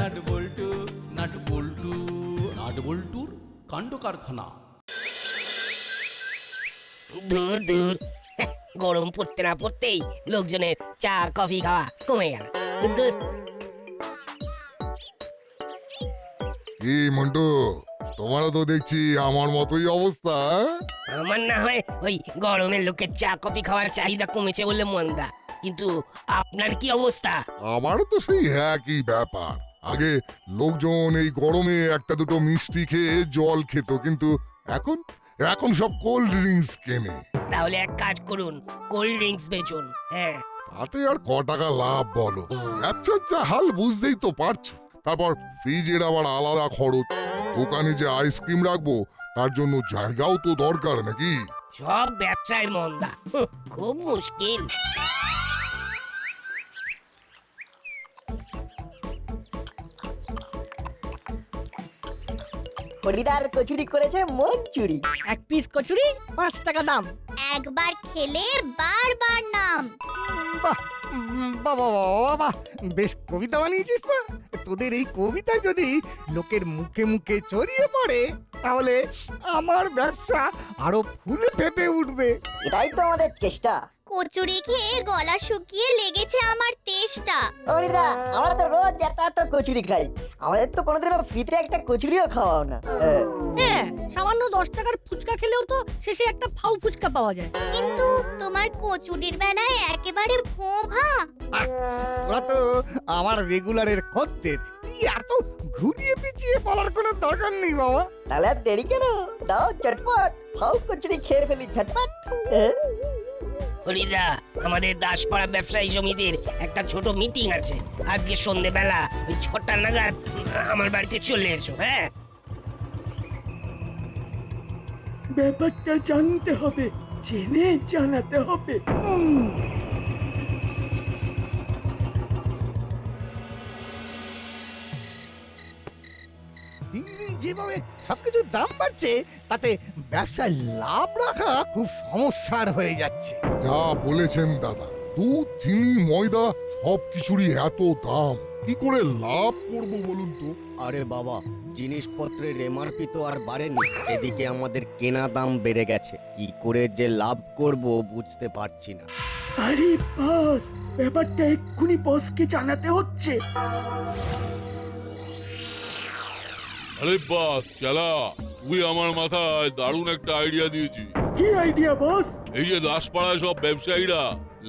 Nut বল্টু nut বল্টু nut বল্টুর কাণ্ড কারখানা। দূর দূর, গরম পড়তে না পড়তেই লোকজনের চা কফি খাওয়া কমে গেল। দূর। কি মন্টু, তোমারও তো দেখছি আমার মতোই অবস্থা। আমার না হয় ওই গরমের লোকের চা কফি খাওয়ার চাহিদা কমেছে বলে মন্দা, কিন্তু আপনার কি অবস্থা? আমারও তো সেই একই ব্যাপার। আগে লোকজন এই গরমে একটা দুটো মিষ্টি খেয়ে জল খেত, কিন্তু এখন এখন সব কোল্ড ড্রিঙ্কস কেনে। তাহলে এক কাজ করুন, কোল্ড ড্রিঙ্কস বেচুন। হ্যাঁ, তাতে আর ক টাকা লাভ বলো? ব্যবসার যা হাল বুঝতেই তো পারছো। তারপর ফ্রিজের আবার আলাদা খরচ, দোকানে যে আইসক্রিম রাখবো তার জন্য জায়গাও তো দরকার নাকি? সব ব্যবসায় মন্দা, খুব মুশকিল। হরিদার কচুরি করেছে মঞ্চুরি। এক পিস কচুরি 5 টাকা দাম। একবার খেলে বারবার নাম। বাহ বাবা বাবা, বেশ কবিতা বানিয়েছিস তো। তোদের এই কবিতা যদি লোকের মুখে মুখে ছড়িয়ে পড়ে তাহলে আমার ব্যবসা আরো ফুলে ফেপে উঠবে। এটাই তো আমাদের চেষ্টা। কচুরি খেয়ে গলা শুকিয়ে লেগেছে আমার তেষ্টা। হরিদা, আমরা তো রোজ এত কচুরি খাই, আমাদের তো কোনোদিনও ফ্রিতে একটা কচুরিও খাওয়াও না। হ্যাঁ, সামান্য 10 টাকার ফুচকা খেলেও তো শেষে একটা ফাউ ফুচকা পাওয়া যায়। কিন্তু তোমার কচুরির বেলায় একেবারে ভোঁভা। তোরা তো আমার রেগুলারের খদ্দের, তুই এত ঘুরিয়ে পিছিয়ে বলার কোনো দরকার নেই বাবা। তাহলে আর দেরি কেন, দাও চটপট ফাউ কচুরি খেয়ে ফেলি ঝটপট। হরিদা, আমাদের দাসপাড়া ব্যবসায়ী সমিতির একটা ছোট মিটিং আছে আজকে সন্ধ্যেবেলা ওই 6টা নাগাদ আমার বাড়িতে চলে এসো। হ্যাঁ, ব্যাপারটা জানতে হবে, জেনে জানাতে হবে। দিন দিন যেভাবে সবকিছুর দাম বাড়ছে তাতে ব্যবসায় লাভ রাখা খুব সমস্যার হয়ে যাচ্ছে। যা বলেছেন দাদা, দুধ চিনি ময়দা সব কিছুরই এত দাম, কি করে লাভ করব বলুন তো? আরে বাবা, জিনিসপত্রের এমআরপি তো আর বাড়েনি, এদিকে আমাদের কেনা দাম বেড়ে গেছে। কি করে যে লাভ করব বুঝতে পারছি না। আরে বস, ব্যাপারটা এক্ষুনি বসকে জানাতে হচ্ছে। আরে বাস চালা, তুই আমার মাথায় দারুণ একটা আইডিয়া দিয়েছি। কি আইডিয়া বস? এই যে দাসপাড়ায় সব ব্যবসায়ীরা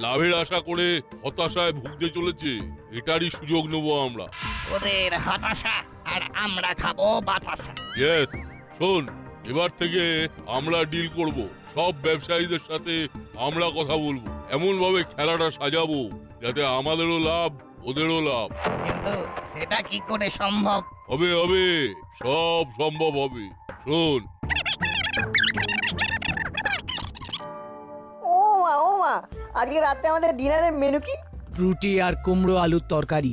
লাভের আশা করে হতাশায় ভুগতে চলেছে, এটারই সুযোগ নেব আমরা। ওদের হতাশা আর আমরা খাবো বাতাসা। ইয়েস, শোন, এবার থেকে আমরা ডিল করব, সব ব্যবসায়ীদের সাথে আমরা কথা বলবো, এমন ভাবে খেলাটা সাজাবো যাতে আমাদেরও লাভ ওদেরও লাভ। কিন্তু সেটা কি করে সম্ভব? হবে হবে, সব সম্ভব হবে। শোন, ও মা, আজকে রাতে আমাদের ডিনারের মেনু কি? রুটি আর কুমড়ো আলুর তরকারি।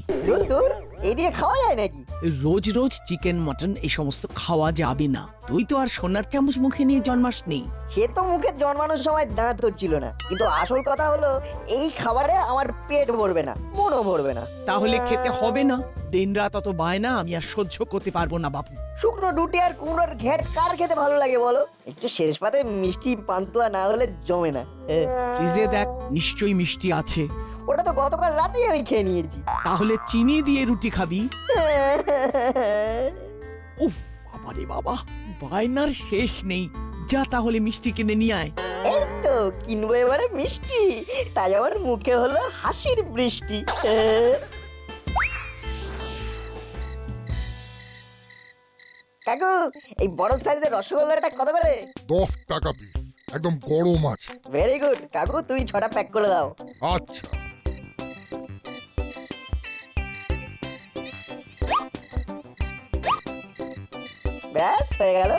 দূর, এই দিয়ে খাওয়া যায় নাকি? রোজ রোজ চিকেন মটন এই সমস্ত খাওয়া যাবে না। তুই তো আর সোনার চামচ মুখে নিয়ে জন্মাসনি। সে তো মুখে জন্মানোর সময় দাঁত হচ্ছিল না, কিন্তু আসল কথা হলো এই খাবারে আমার পেট ভরবে না, মনও ভরবে না। তাহলে খেতে হবে না। দিন রাত অত বায়না আমি আর সহ্য করতে পারবো না বাপু। শুকনো রুটি আর কুমড়োর ঘ্যাট কার খেতে ভালো লাগে বলো? একটু শেষ পাতে মিষ্টি পান্তুয়া না হলে জমে না। ফ্রিজে দেখ, নিশ্চয়ই মিষ্টি আছে। ওটা তো গতকাল রাতেই আমি খেয়ে নিয়েছি। তাহলে চিনি দিয়ে রুটি খাবি? উফ, বাবারে বাবা, বায়নার শেষ নেই। যা তাহলে মিষ্টি কিনে নিয়ে আয়। এই তো কিনবো এবারে মিষ্টি, তাই আমার মুখে হলো হাসির বৃষ্টি। কাকু, এই বড় সাইজের রসগোল্লাটা কত করে? 10 টাকা পিস, একদম গরম আছে। ভেরি গুড কাকু, তুমি 6টা প্যাক করে দাও। আচ্ছা, ব্যাস হয়ে গেল।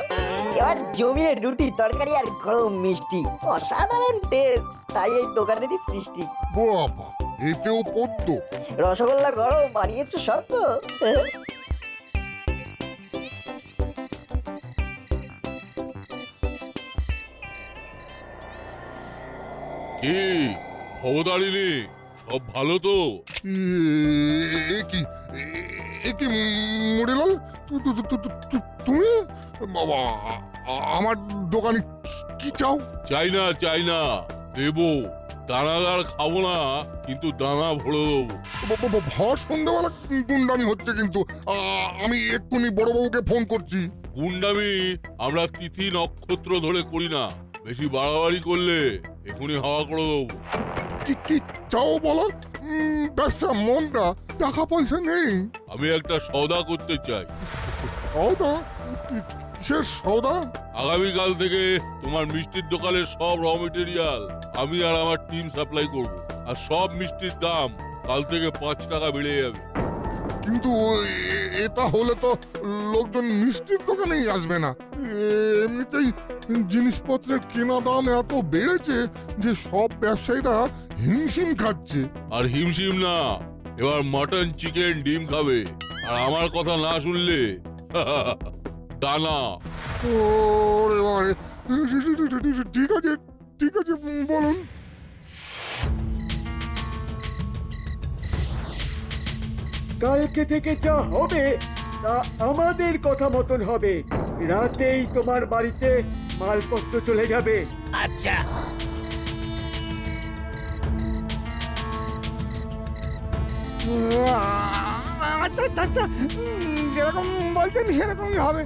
এবার জমিয়ে রুটি তরকারি আর গরম মিষ্টি, অসাধারণ টেস্ট, তাই এই দোকানেরই সৃষ্টি। বাবা, এতেও পদ্ম। রসগোল্লা গরম বানিয়েছো সব তো। কি খবরদারি নে, সব ভালো তো? এ কি এ কি মুড়িলাল, তুমি বাবা আমার দোকানে কি চাও? চাই না দেবো। দানাদার খাবো না, কিন্তু দানা ভরে দেবো। ভর সন্ধ্যাবেলা গুন্ডামি হচ্ছে কিন্তু। আমি এক্ষুনি বড়বাবুকে ফোন করছি। গুন্ডামি আমরা তিথি নক্ষত্র ধরে করি না, বেশি বাড়াবাড়ি করলে এখনই হাওয়া করে দেবো। কি কি চাও বলো? ব্যবসা মন্দা, টাকা পয়সা নেই। আমি একটা সওদা করতে চাই। সওদা? কিসের সওদা? আগামীকাল থেকে তোমার মিষ্টির দোকানের সব র মেটেরিয়াল আমি আর আমার টিম সাপ্লাই করব, আর সব মিষ্টির দাম কাল থেকে 5 টাকা বেড়ে যাবে। কিন্তু এটা হলে তো লোকজন মিষ্টির দোকানেই আসবে না। এমনিতেই জিনিসপত্রের কেনা দাম এত বেড়েছে যে সব ব্যবসায়ীরা হিমশিম খাচ্ছে। আর হিমশিম না, এবার মটন, চিকেন, ডিম খাবে। আর আমার কথা না শুনলে দানা। ওরে বাবারে, ঠিক আছে বলুন। কালকে থেকে যা হবে তা আমাদের কথা মতন হবে। রাতেই তোমার বাড়িতে মালপত্র চলে যাবে। আচ্ছা, আচ্ছা আচ্ছা আচ্ছা, যেরকম বলছেন সেরকমই হবে।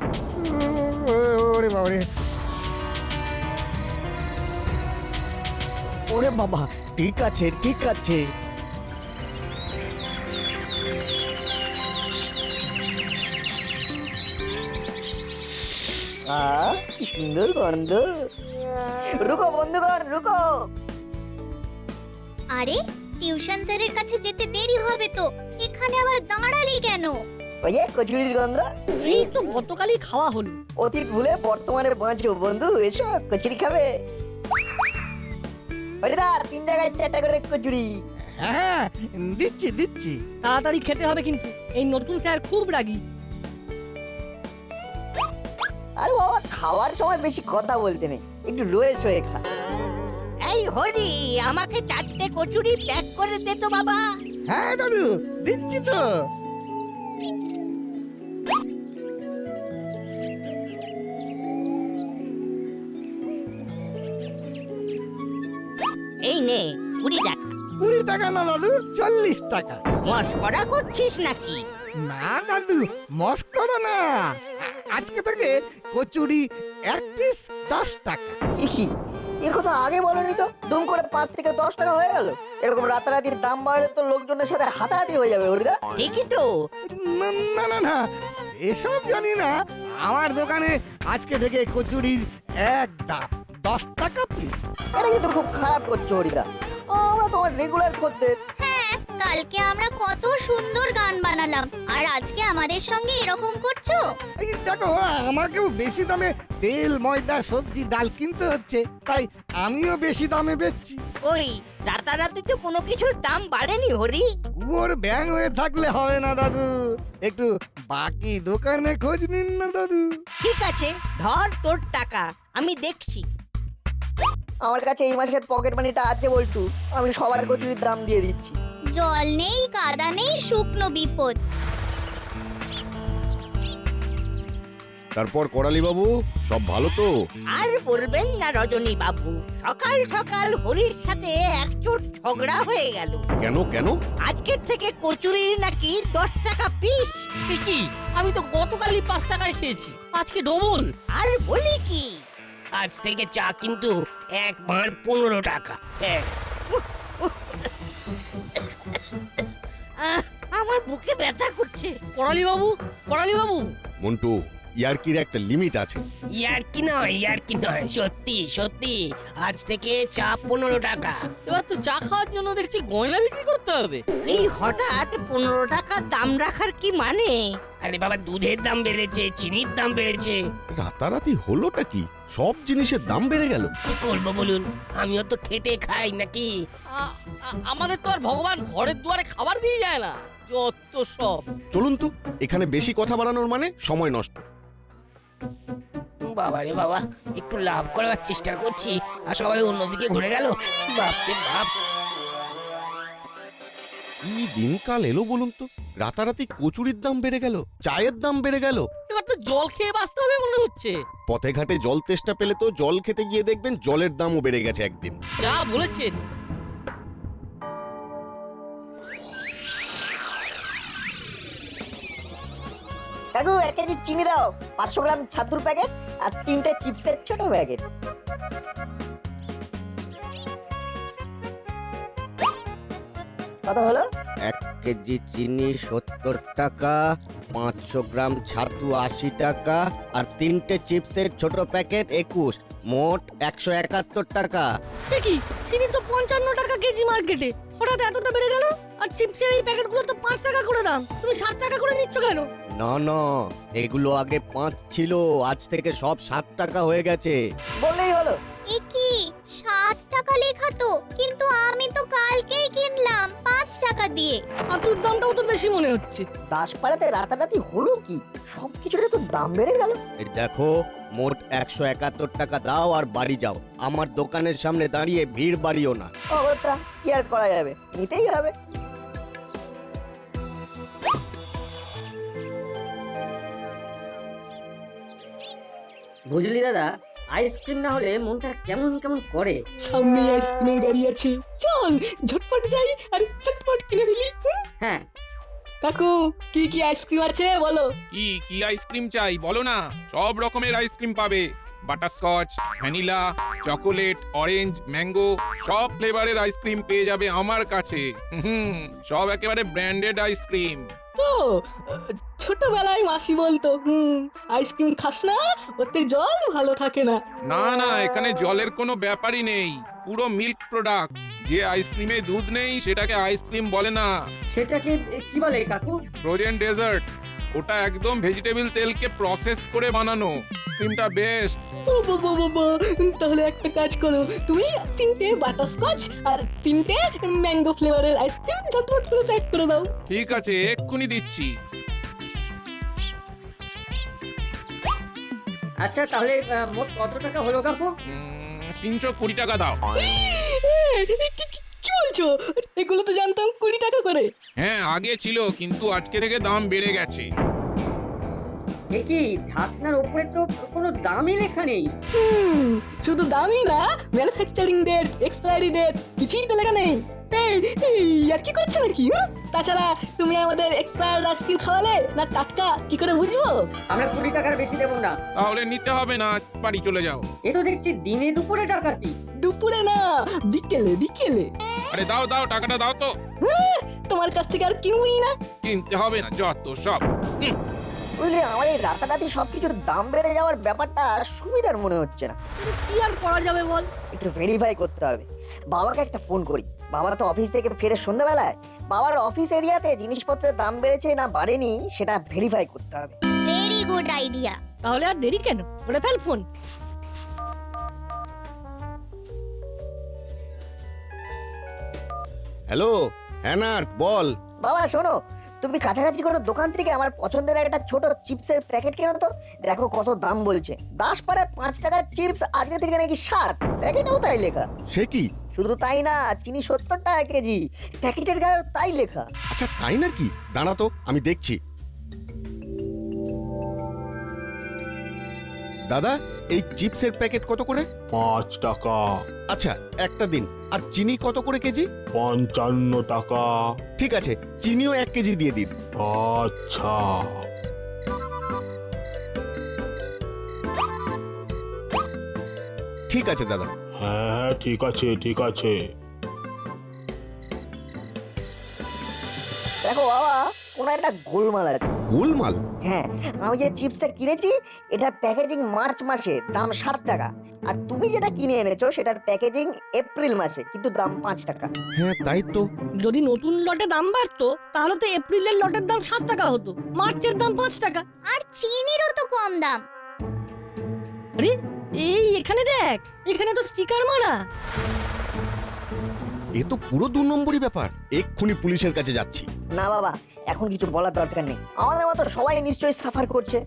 ওরে বাবারে, ওরে বাবা, ঠিক আছে ঠিক আছে। কি সুন্দর গন্ধ। রুকো বন্ধুগণ, রুকো। আরে টিউশন স্যারের কাছে যেতে দেরি হবে তো, এখানে আবার দাঁড়ালি কেন? ওই যে কচুরির গন্ধ। এই তো গতকালই খাওয়া হলো। অতীত ভুলে বর্তমানে বাঁচো বন্ধু, এসো কচুরি খাবে। হরিদার 3 জায়গায় 4টা করে কচুরি। হ্যাঁ দিচ্ছি দিচ্ছি। তাড়াতাড়ি খেতে হবে কিন্তু, এই নতুন স্যার খুব রাগী। আরে বাবা, খাওয়ার সময় বেশি কথা বলতে নেই, একটু রয়ে শোয়ে খা। এই হরি, আমাকে 4টে কচুরি প্যাক করে দে তো বাবা। হ্যাঁ দাদু, দিচ্ছি তো। এই নে 20 টাকা। 20 টাকা না দাদু, 40 টাকা। মস্করা করছিস নাকি? না দাদু, মস্করা না। আজকে থেকে কচুরি 1 পিস 10 টাকা। কি এর কথা আগে বলনি তো? দুম করে 5 থেকে 10 টাকা হয়ে গেল। এরকম রাতারাতির দাম বাড়লে তো লোকজনের সাথে হাতাহাতি হয়ে যাবে হরিদা। ঠিকই তো। না না না না, এসব জানি না। আমার দোকানে আজকে থেকে কচুরির এক দাম 10 টাকা পিস। এটা কিন্তু খুব খারাপ করছো হরিদা, আমরা তোমার রেগুলার খদ্দের। হ্যাঁ, কালকে আমরা কত সুন্দর গান বানালাম, আর আজকে আমাদের সঙ্গে এরকম করছো? এই দেখো, আমাকেও বেশি দামে তেল, ময়দা, সবজি, ডাল কিনতে হচ্ছে, তাই আমিও বেশি দামে বেচছি। ওই রাতারাতি তো কোনো কিছুর দাম বাড়েনি হরি। কুয়োর ব্যাং হয়ে থাকলে হবে না দাদু, একটু বাকি দোকানে খোঁজ নিন না দাদু। ঠিক আছে, ধর তোর টাকা, আমি দেখছি। আমার কাছে এই মাসের পকেট মানিটা আছে বলটু, আমি সবার কচুরির দাম দিয়ে দিচ্ছি। জল নেই, কাদা নেই, শুকনো বিপদ। তারপর করালি বাবু, সব ভালো তো? আর বলবেন না রজনী বাবু, সকাল সকাল হরির সাথে একচোট ঝগড়া হয়ে গেল। কেন কেন? আজকের থেকে কচুরির নাকি 10 টাকা পিস। কি, আমি তো গতকালই 5 টাকায় খেয়েছি, আজকে ডবল। আর বলি কি, আজ থেকে চা কিন্তু 1 ভাঁড় 15 টাকা। আমার বুকে ব্যথা করছে। করালি বাবু, করালি বাবু। মন্টু, ইয়ার্কির একটা লিমিট আছে। ইয়ার্কি নয়, সত্যি সত্যি আজ থেকে চা 15 টাকা। এবার তো চা খাওয়ার জন্য দেখছি গয়না বিক্রি করতে হবে। এই হঠাৎ 15 টাকা দাম রাখার কি মানে? আরে বাবা, দুধের দাম বেড়েছে, চিনির দাম বেড়েছে। রাতারাতি হলোটা কি? সব জিনিসের দাম বেড়ে গেল। কি করবো বলুন, আমিও তো খেটে খাই নাকি। আমাদের তো আর ভগবান ঘরের দুয়ারে খাবার দিয়ে যায় না, যত সব। চলুন তো, এখানে বেশি কথা বাড়ানোর মানে সময় নষ্ট। বাবা রে বাবা, একটু লাভ করার চেষ্টা করছি আর সবাই অন্যদিকে ঘুরে গেল। বাপরে বাপ। কি দিনকাল এলো বলুন তো, রাতারাতি কচুরির দাম বেড়ে গেল, চায়ের দাম বেড়ে গেল। এবার তো জল খেয়ে বাঁচতে হবে মনে হচ্ছে। পথে ঘাটে জল তেষ্টা পেলে তো জল খেতে গিয়ে দেখবেন জলের দামও বেড়ে গেছে একদিন। যা বলেছেন। কাকু 1 কেজি চিনি দাও, 500 গ্রাম ছাতুর প্যাকেট আর 3টে চিপসের ছোট প্যাকেট। কত হলো? 1 কেজি চিনি 70 টাকা, 500 গ্রাম ছাতু 80 টাকা আর 3টে চিপসের ছোট প্যাকেট 21, মোট 171 টাকা। কি চিনি তো 55 টাকা কেজি মার্কেটে, হঠাৎ এতটা বেড়ে গেল? আর চিপসের এই প্যাকেটগুলো তো 5 টাকা করে দাম, তুমি 7 টাকা করে নিচ্ছ কেন? না না, এগুলো আগে 5 ছিল, আজ থেকে সব 7 টাকা হয়ে গেছে। বললেই হলো। এ কি 7 টাকা লেখা তো, কিন্তু আমি তো কালকেই কিনলাম 5 টাকা দিয়ে। ছাতুর দামটাও তো বেশি মনে হচ্ছে। দাসপাড়াতে রাতারাতি হলো কি? সবকিছুর তো দাম বেড়ে গেল। এই দেখো, মোট 171 টাকা দাও আর বাড়ি যাও। আমার দোকানের সামনে দাঁড়িয়ে ভিড় বাড়িও না। অবস্থা কি আর করা যাবে, নিতেই হবে। বুঝলি দাদা, আইসক্রিম না হলে মনটা কেমন কেমন করে। সামনে আইসক্রিমের গাড়ি আছে, চল ঝটপট যাই আর চটপট কিনে ফেলি। হ্যাঁ কাকু কি কি আইসক্রিম আছে বলো? কি কি আইসক্রিম চাই বলো না, সব রকমের আইসক্রিম পাবে। Butterscotch, vanilla, chocolate, orange, mango, সব ফ্লেভারের আইসক্রিম পেয়ে যাবে আমার কাছে। সব একেবারে ব্র্যান্ডেড আইসক্রিম। তো ছোটবেলায় মাসি বলতো আইসক্রিম খাস না, ওতে জল ভালো থাকে না। না না, এখানে জলের কোনো ব্যাপারই নেই, পুরো মিল্ক প্রোডাক্ট। যে আইসক্রিমে দুধ নেই সেটাকে আইসক্রিম বলে না। সেটাকে কি বলে কাকু? Frozen dessert. ওটা একদম ভেজিটেবল তেলকে প্রসেস করে বানানো, ক্রিমটা বেস্ট। ও বাবা বাবা, তাহলে একটা কাজ করো, তুমি 3টে বাটারস্কচ আর 3টে ম্যাঙ্গো ফ্লেভারের আইসক্রিম ঝটপট করে প্যাক করে দাও। ঠিক আছে, এক্ষুনি দিচ্ছি। আচ্ছা তাহলে মোট কত টাকা হলো কাকু? 320 টাকা দাও। কি বলছো? এগুলো তো জানতাম 20 টাকা করে। হ্যাঁ আগে ছিল, কিন্তু আজকে থেকে দাম বেড়ে গেছে। এ কি, ঢাকনার উপরে তো কোনো দামই লেখা নেই। শুধু দামই না, ম্যানুফ্যাকচারিং ডেট, এক্সপায়ারি ডেট কিছুই তো লেখা নেই। এই আর কি করছো নাকি? তাছাড়া তুমি আমাদের এক্সপায়ার্ড আইসক্রিম খাওয়ালে না টাটকা, কি করে বুঝবো? আমরা 20 টাকার বেশি দেবো না। তাহলে নিতে হবে না, বাড়ি চলে যাও। এ তো দেখছি দিনে দুপুরে ডাকাতি। দুপুরে না, বিকেলে বিকেলে। আরে দাও দাও, টাকাটা দাও তো। তোমার কাছ থেকে আর কিনবই না। কিনতে হবে না, যত সব। বুঝলি, আমার এই রাতারাতি সবকিছুর দাম বেড়ে যাওয়ার ব্যাপারটা সুবিধার মনে হচ্ছে না। কি আর করা যাবে বল? একটু ভেরিফাই করতে হবে। বাবাকে একটা ফোন করি। বাবা তো অফিস থেকে ফেরে সন্ধ্যাবেলায়। বাবার অফিস এরিয়াতে জিনিসপত্রের দাম বেড়েছে না বাড়েনি সেটা ভেরিফাই করতে হবে। Very good idea. তাহলে আর দেরি কেন, করে ফেল ফোন। হ্যালো হ্যানার, বল। বাবা শোনো, তুমি কাছাকাছি কোনো দোকান থেকে আমার পছন্দের একটা ছোট চিপসের প্যাকেট কেনো তো। দেখো কত দাম বলছে। দাসপাড়ায় 5 টাকার চিপস আজকে থেকে নাকি 7, প্যাকেটেও তাই লেখা। সে কি? শুধু তাই না, চিনি 70 টাকা কেজি, প্যাকেটের গায়ে তাই লেখা। আচ্ছা তাই নাকি? দাঁড়া তো, আমি দেখছি। দাদা, এই চিপসের প্যাকেট কত করে? 5 টাকা। আচ্ছা একটা দিন। আর চিনি কত করে কেজি? 55 টাকা। ঠিক আছে, চিনিও 1 কেজি দিয়ে দিন। আচ্ছা। ঠিক আছে দাদা। হ্যাঁ ঠিক আছে ঠিক আছে। দেখো বাবা, কোন একটা গোলমাল আছে। গোলমাল? হ্যাঁ, আমি যে চিপসটা কিনেছি এটার প্যাকেজিং মার্চ মাসে, দাম 7 টাকা। আর তুমি যেটা কিনে এনেছো সেটার প্যাকেজিং এপ্রিল মাসে, কিন্তু দাম 5 টাকা। হ্যাঁ তাই তো। যদি নতুন লটে দাম বাড়তো তাহলে তো এপ্রিলের লটের দাম 7 টাকা হতো, মার্চের দাম 5 টাকা। আর চিনিরও তো কম দাম। আরে এই এখানে দেখ, এখানে তো স্টিকার মারা। এ তো পুরো 2 নম্বরই ব্যাপার। এক্ষুনি পুলিশের কাছে যাচ্ছি। না বাবা, এখন কিছু বলার দরকার নেই। আমাদের মতো সবাই নিশ্চয়ই সাফার করছে।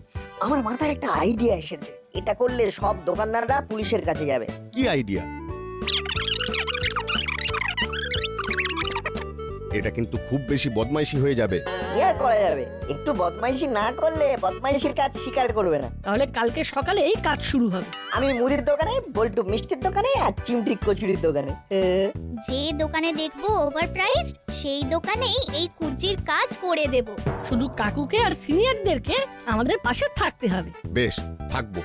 আমার মাথায় একটা আইডিয়া এসেছে। এটা করলে সব দোকানদাররা পুলিশের কাছে যাবে। কি আইডিয়া? এটা কিন্তু খুব বেশি বদমাইশি হয়ে যাবে। কি আর করা যাবে, একটু বদমাইশি না করলে বদমাইশির কাজ স্বীকার করবে না। তাহলে কালকে সকালে এই কাজ শুরু হবে। আমি মুদির দোকানে, বল্টু মিষ্টির দোকানে, আর চিমটি কচুরির দোকানে। যে দোকানে দেখবো ওভার প্রাইস সেই দোকানেই এই কুর্জির কাজ করে দেব। শুধু কাকুকে আর সিনিয়রদেরকে আমাদের পাশে থাকতে হবে। বেশ, থাকবো।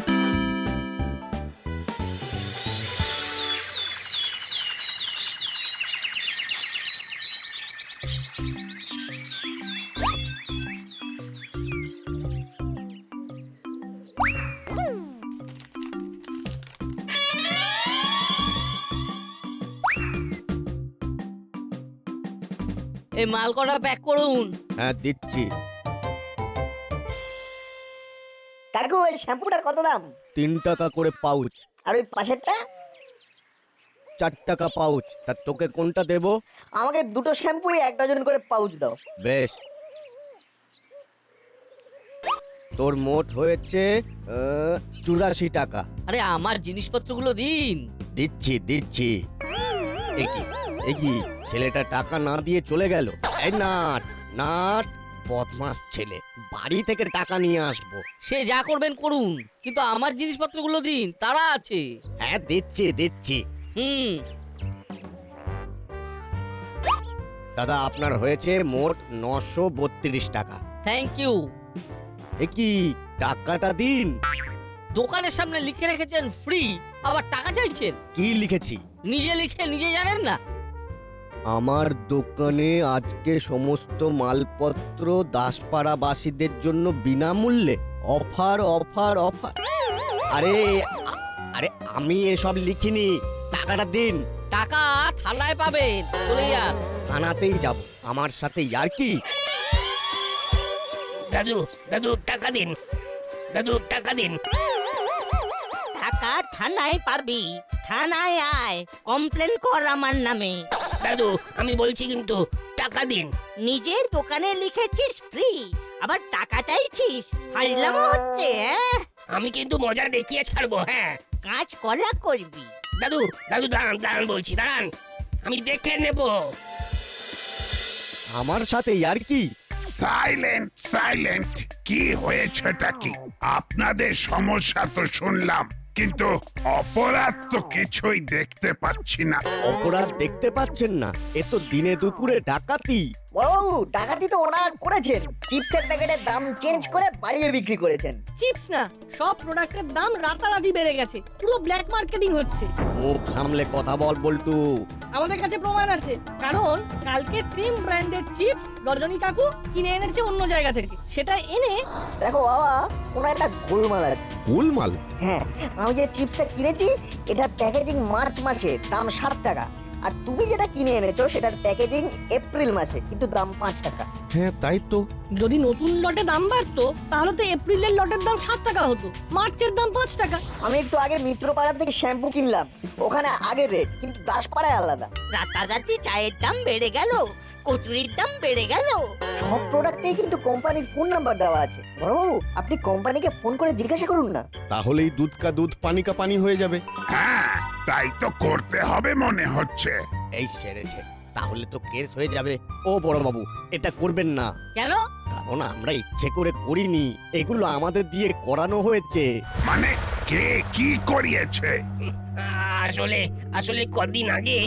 এই মাল কটা প্যাক করুন। হ্যাঁ, দিচ্ছি। কাকু ওই শ্যাম্পুটার কত দাম? 3 টাকা করে পাউচ। আর ওই পাশেরটা? 4 টাকা পাউচ। তা তোকে কোনটা দেব? আমাকে দুটো শ্যাম্পুই 1 ডজন করে পাউচ দাও। বেশ, তোর মোট হয়েছে 84 টাকা। আরে আমার জিনিসপত্রগুলো দিন। দিচ্ছি দিচ্ছি। একি ছেলেটা টাকা না দিয়ে চলে গেল। এই নাট নাট, বদমাস ছেলে, বাড়ি থেকে টাকা নিয়ে আসবো। সে যা করবেন করুন, কিন্তু আমার জিনিসপত্রগুলো দিন, তারা আছে। হ্যাঁ, দিচ্ছি দিচ্ছি। দাদা, আপনার হয়েছে মোট 932 টাকা। Thank you. একি টাকাটা দিন। দোকানের সামনে লিখে রেখেছেন ফ্রি, আবার টাকা চাইছেন? কি লিখেছি? নিজে লিখে নিজে জানেন না? আমার দোকানে আজকে সমস্ত মালপত্র দাসপাড়াবাসীদের জন্য বিনামূল্যে। Offer offer offer. আরে আরে আমি এসব লিখিনি, টাকাটা দিন। টাকা থানায় পাবেন, চলে যান। থানাতেই যাব, আমার সাথে আর কি? দাদু দাদু টাকা দিন, দাদু টাকা দিন। টাকা থানায় পাবি, থানায় আয়, কমপ্লেন কর আমার নামে। দাদু আমি বলছি কিন্তু টাকা দিন। নিজের দোকানে লিখেছিস ফ্রি, আবার টাকা চাইছিস? ফাইলামো হচ্ছে, হ্যাঁ? আমি কিন্তু মজা দেখিয়ে ছাড়বো। হ্যাঁ, কাজ কলা করবি। দাদু দাদু দাঁড়ান দাঁড়ান বলছি, দাঁড়ান, আমি দেখে নেব। আমার সাথে আর কি? সাইলেন্ট সাইলেন্ট, কি হয়েছেটা কি? আপনাদের সমস্যা তো শুনলাম, কিন্তু অপরাধ তো কিছুই দেখতে পাচ্ছি না। অপরাধ দেখতে পাচ্ছেন না? এ তো দিনে দুপুরে ডাকাতি। বড়বাবু, ডাকাতি তো ওনারা করেছেন। চিপসের প্যাকেটের দাম চেঞ্জ করে বাড়িয়ে বিক্রি করেছেন। চিপস না, সব প্রোডাক্টের দাম রাতারাতি বেড়ে গেছে, পুরো ব্ল্যাক মার্কেটিং হচ্ছে। মুখ সামলে কথা বল বল্টু। আমাদের কাছে প্রমাণ আছে, কারণ কালকে সেম ব্র্যান্ডের চিপস রজনী কাকু কিনে এনেছে অন্য জায়গা থেকে। সেটা এনে দেখো বাবা, ওনার একটা গোলমাল আছে। গোলমাল? হ্যাঁ, আমি যে চিপসটা কিনেছি এটার প্যাকেজিং মার্চ মাসে, দাম 7 টাকা। আর তুমি যেটা কিনে এনেছো সেটার প্যাকেজিং এপ্রিল মাসে, কিন্তু দাম 5 টাকা। হ্যাঁ, তাই তো। যদি নতুন লটে দাম বাড়তো তাহলে তো এপ্রিলের লটের দাম 7 টাকা হতো, মার্চের দাম 5 টাকা। আমি একটু আগে মিত্রপাড়া থেকে শ্যাম্পু কিনলাম, ওখানে আগের রেট, কিন্তু দাসপাড়ায় আলাদা। রাতারাতি চায়ের দাম বেড়ে গেল, কচুরির দাম বেড়ে গেল। সব প্রোডাক্টেই কিন্তু কোম্পানির ফোন নাম্বার দেওয়া আছে। বড়বাবু, আপনি কোম্পানিকে ফোন করে জিজ্ঞাসা করুন না। তাহলেই দুধ কা দুধ পানি কা পানি হয়ে যাবে। হ্যাঁ, তাই তো করতে হবে মনে হচ্ছে। এই সেরেছে, তাহলে তো কেস হয়ে যাবে। ও বড় বাবু, এটা করবেন না। কেন? কারণ আমরা ইচ্ছে করে করিনি, এগুলো আমাদের দিয়ে করানো হয়েছে। মানে কে কি করিয়েছে? আসলে আসলে কদিন আগে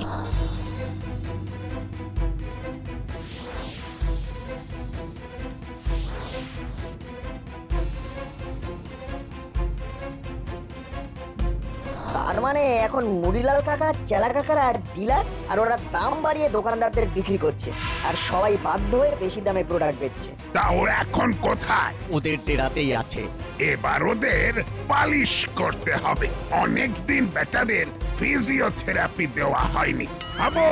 তার মানে এখন মুড়িলাল কাকা, চেলা কাকারা আর ডিলার, আর ওরা দাম বাড়িয়ে দোকানদারদের বিক্রি করছে, আর সবাই বাধ্য হয়ে বেশি দামে প্রোডাক্ট বেচছে। তা ওরা এখন কোথায়? ওদের ডেরাতেই আছে। এবার ওদের পালিশ করতে হবে। অনেকদিন বেটাদের ফিজিওথেরাপি দেওয়া হয়নি। হাবো,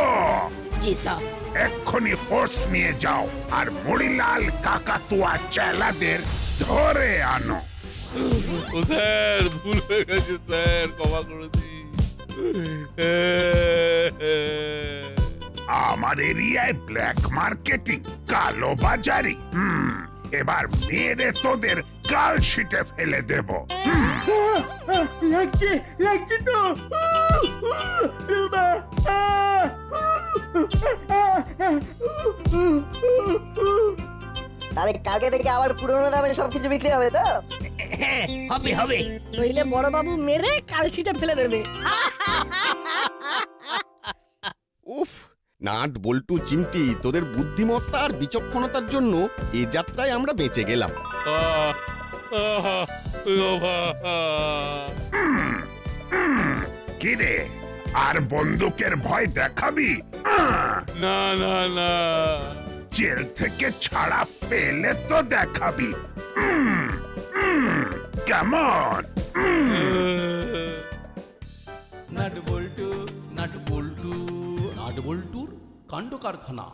জি স্যার। এক্ষুনি ফোর্স নিয়ে যাও আর মুড়িলাল কাকাতুয়া চেলাদের ধরে আনো। ও স্যার, ভুল হয়ে গেছে স্যার, ক্ষমা করে দিন। আমার এরিয়ায় ব্ল্যাক মার্কেটিং, কালো বাজারি। এবার মেরে তোদের কাল শিটে ফেলে দেব। লাগছে লাগছে তো। রুমা, তাহলে কালকে থেকে আবার পুরোনো দামে সবকিছু বিক্রি হবে তো? হ্যাঁ, হবে হবে। নইলে বড়বাবু মেরে কালছিটা ফেলে দেবে। উফ, নাট বল্টু চিমটি, তোদের বুদ্ধিমত্তা আর বিচক্ষণতার জন্য এই যাত্রায় আমরা বেঁচে গেলাম। আহ, আহা, বাবা, কিরে আর বন্দুকের ভয় দেখাবি? না না না, জেল থেকে ছাড়া পেলে তো দেখাবি। কেমন? নাট বল্টু নাট বল্টু নাট বল্টুর কাণ্ড কারখানা।